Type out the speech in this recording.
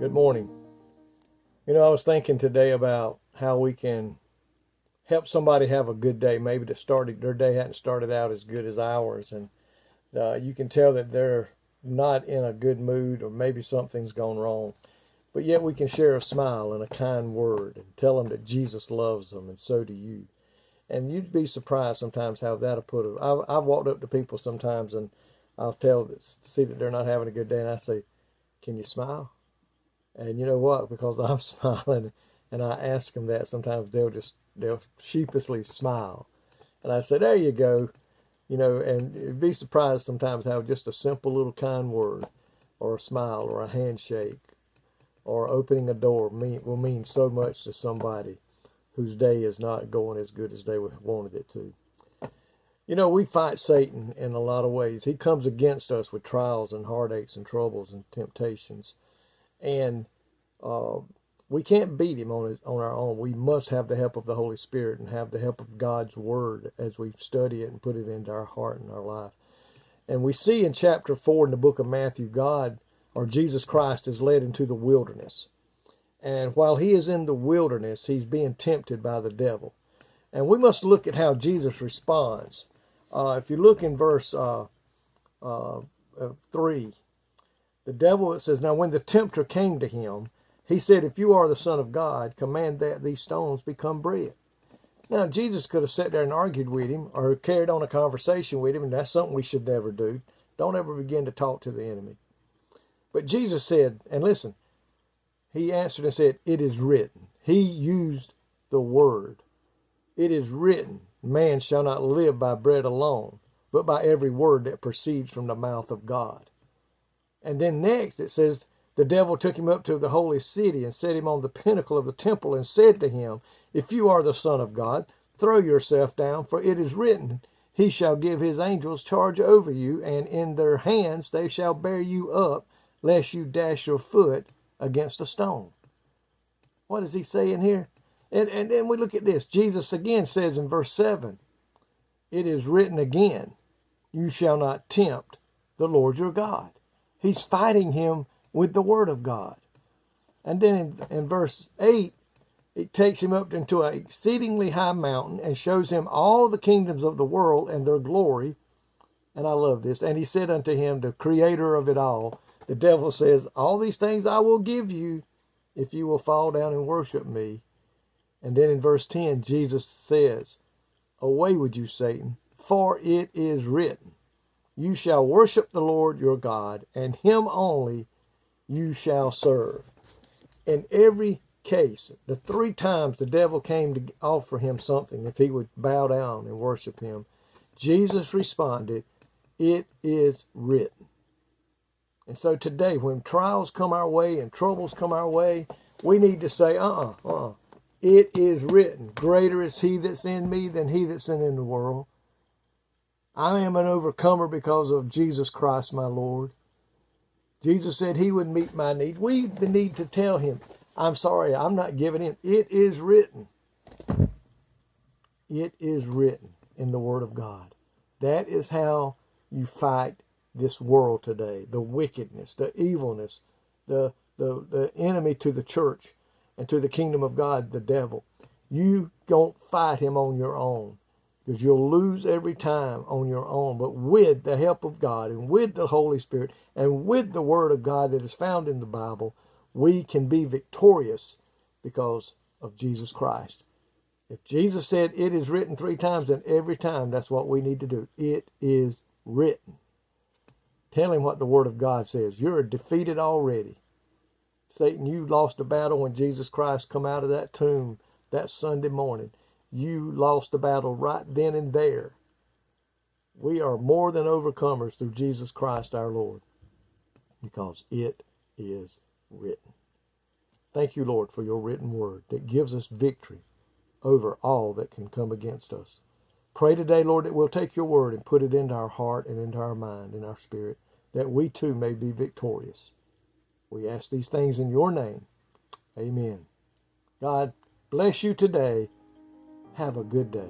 Good morning. I was thinking today about how we can help somebody have a good day. Maybe their day hadn't started out as good as ours, and you can tell that they're not in a good mood, or maybe something's gone wrong. But yet we can share a smile and a kind word and tell them that Jesus loves them, and so do you. And you'd be surprised sometimes how that'll put it. I've walked up to people sometimes, and I'll see that they're not having a good day, and I say, "Can you smile?" And you know what? Because I'm smiling and I ask them that, sometimes they'll sheepishly smile. And I say, "There you go." And you'd be surprised sometimes how just a simple little kind word or a smile or a handshake or opening a door will mean so much to somebody whose day is not going as good as they wanted it to. We fight Satan in a lot of ways. He comes against us with trials and heartaches and troubles and temptations. And we can't beat him on our own. We must have the help of the Holy Spirit and have the help of God's Word as we study it and put it into our heart and our life. And we see in chapter 4 in the book of Matthew, God, or Jesus Christ, is led into the wilderness. And while he is in the wilderness, he's being tempted by the devil. And we must look at how Jesus responds. If you look in verse 3, the devil, it says, "Now when the tempter came to him, he said, 'If you are the Son of God, command that these stones become bread.'" Now, Jesus could have sat there and argued with him or carried on a conversation with him, and that's something we should never do. Don't ever begin to talk to the enemy. But Jesus said, and listen, he answered and said, "It is written." He used the word. "It is written, man shall not live by bread alone, but by every word that proceeds from the mouth of God." And then next it says, the devil took him up to the holy city and set him on the pinnacle of the temple and said to him, "If you are the Son of God, throw yourself down, for it is written, he shall give his angels charge over you, and in their hands they shall bear you up, lest you dash your foot against a stone." What is he saying here? And then we look at this. Jesus again says in verse 7, "It is written again, you shall not tempt the Lord your God." He's fighting him with the word of God. And then in verse 8, it takes him up into an exceedingly high mountain and shows him all the kingdoms of the world and their glory. And I love this. "And he said unto him, the creator of it all," the devil says, "All these things I will give you if you will fall down and worship me." And then in verse 10, Jesus says, "Away with you, Satan, for it is written, you shall worship the Lord your God, and him only you shall serve." In every case, the 3 times the devil came to offer him something, if he would bow down and worship him, Jesus responded, "It is written." And so today, when trials come our way and troubles come our way, we need to say, it is written. Greater is he that's in me than he that's in the world. I am an overcomer because of Jesus Christ, my Lord. Jesus said he would meet my needs. We need to tell him, "I'm sorry, I'm not giving in. It is written." It is written in the Word of God. That is how you fight this world today. The wickedness, the evilness, the enemy to the church and to the kingdom of God, the devil. You don't fight him on your own, because you'll lose every time on your own. But with the help of God and with the Holy Spirit and with the Word of God that is found in the Bible, we can be victorious because of Jesus Christ. If Jesus said it is written 3 times, then every time that's what we need to do. It is written. Tell him what the Word of God says. You're defeated already. Satan, you lost the battle when Jesus Christ come out of that tomb that Sunday morning. You lost the battle right then and there. We are more than overcomers through Jesus Christ our Lord, because it is written. Thank you, Lord, for your written word that gives us victory over all that can come against us. Pray today, Lord, that we'll take your word and put it into our heart and into our mind and our spirit, that we too may be victorious. We ask these things in your name. Amen. God bless you today. Have a good day.